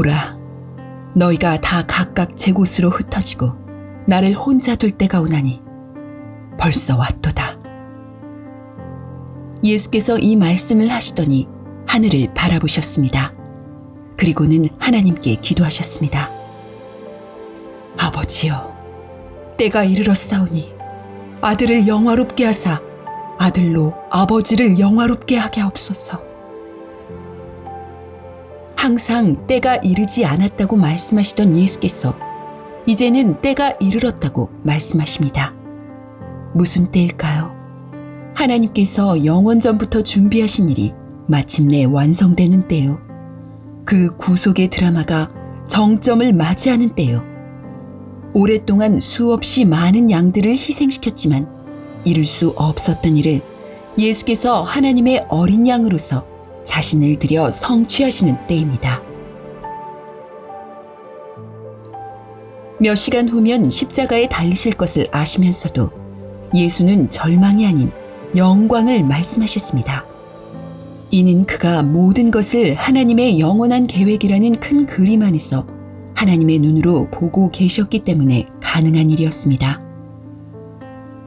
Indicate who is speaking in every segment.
Speaker 1: 보라, 너희가 다 각각 제 곳으로 흩어지고 나를 혼자 둘 때가 오나니 벌써 왔도다. 예수께서 이 말씀을 하시더니 하늘을 바라보셨습니다. 그리고는 하나님께 기도하셨습니다. 아버지여, 때가 이르렀사오니 아들을 영화롭게 하사 아들로 아버지를 영화롭게 하게 하옵소서. 항상 때가 이르지 않았다고 말씀하시던 예수께서 이제는 때가 이르렀다고 말씀하십니다. 무슨 때일까요? 하나님께서 영원 전부터 준비하신 일이 마침내 완성되는 때요. 그 구속의 드라마가 정점을 맞이하는 때요. 오랫동안 수없이 많은 양들을 희생시켰지만 이룰 수 없었던 일을 예수께서 하나님의 어린 양으로서 자신을 들여 성취하시는 때입니다. 몇 시간 후면 십자가에 달리실 것을 아시면서도 예수는 절망이 아닌 영광을 말씀하셨습니다. 이는 그가 모든 것을 하나님의 영원한 계획이라는 큰 그림 안에서 하나님의 눈으로 보고 계셨기 때문에 가능한 일이었습니다.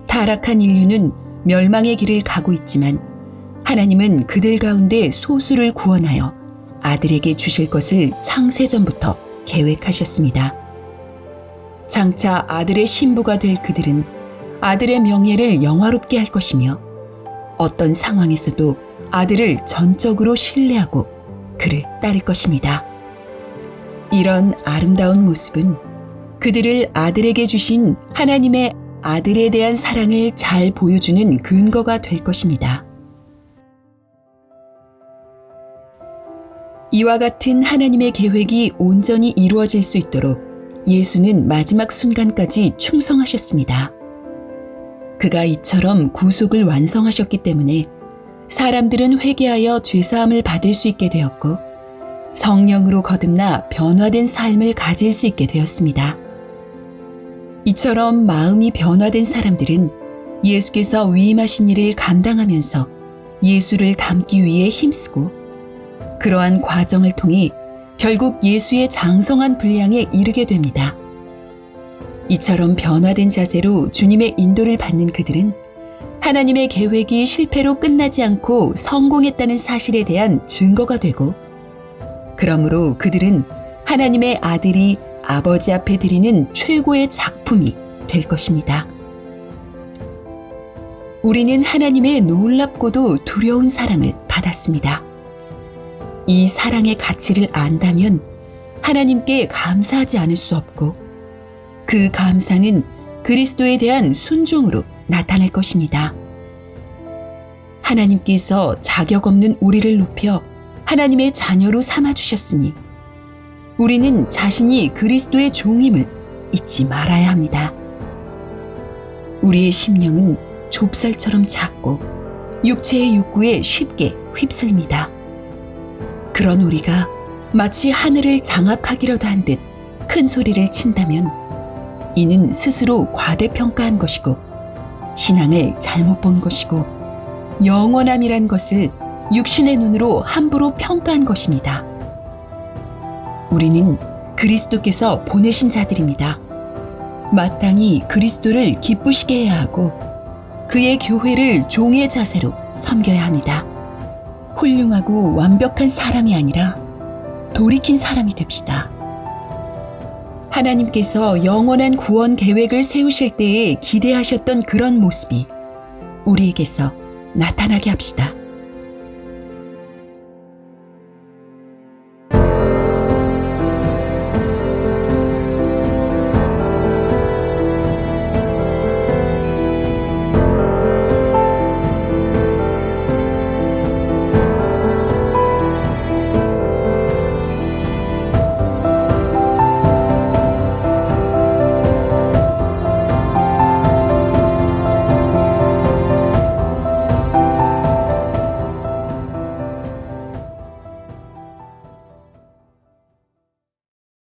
Speaker 1: 타락한 인류는 멸망의 길을 가고 있지만 하나님은 그들 가운데 소수를 구원하여 아들에게 주실 것을 창세전부터 계획하셨습니다. 장차 아들의 신부가 될 그들은 아들의 명예를 영화롭게 할 것이며 어떤 상황에서도 아들을 전적으로 신뢰하고 그를 따를 것입니다. 이런 아름다운 모습은 그들을 아들에게 주신 하나님의 아들에 대한 사랑을 잘 보여주는 근거가 될 것입니다. 이와 같은 하나님의 계획이 온전히 이루어질 수 있도록 예수는 마지막 순간까지 충성하셨습니다. 그가 이처럼 구속을 완성하셨기 때문에 사람들은 회개하여 죄사함을 받을 수 있게 되었고 성령으로 거듭나 변화된 삶을 가질 수 있게 되었습니다. 이처럼 마음이 변화된 사람들은 예수께서 위임하신 일을 감당하면서 예수를 닮기 위해 힘쓰고 그러한 과정을 통해 결국 예수의 장성한 분량에 이르게 됩니다. 이처럼 변화된 자세로 주님의 인도를 받는 그들은 하나님의 계획이 실패로 끝나지 않고 성공했다는 사실에 대한 증거가 되고 그러므로 그들은 하나님의 아들이 아버지 앞에 드리는 최고의 작품이 될 것입니다. 우리는 하나님의 놀랍고도 두려운 사랑을 받았습니다. 이 사랑의 가치를 안다면 하나님께 감사하지 않을 수 없고 그 감사는 그리스도에 대한 순종으로 나타날 것입니다. 하나님께서 자격 없는 우리를 높여 하나님의 자녀로 삼아주셨으니 우리는 자신이 그리스도의 종임을 잊지 말아야 합니다. 우리의 심령은 좁쌀처럼 작고 육체의 욕구에 쉽게 휩쓸립니다. 그런 우리가 마치 하늘을 장악하기라도 한 듯 큰 소리를 친다면 이는 스스로 과대평가한 것이고 신앙을 잘못 본 것이고 영원함이란 것을 육신의 눈으로 함부로 평가한 것입니다. 우리는 그리스도께서 보내신 자들입니다. 마땅히 그리스도를 기쁘시게 해야 하고 그의 교회를 종의 자세로 섬겨야 합니다. 훌륭하고 완벽한 사람이 아니라 돌이킨 사람이 됩시다. 하나님께서 영원한 구원 계획을 세우실 때에 기대하셨던 그런 모습이 우리에게서 나타나게 합시다.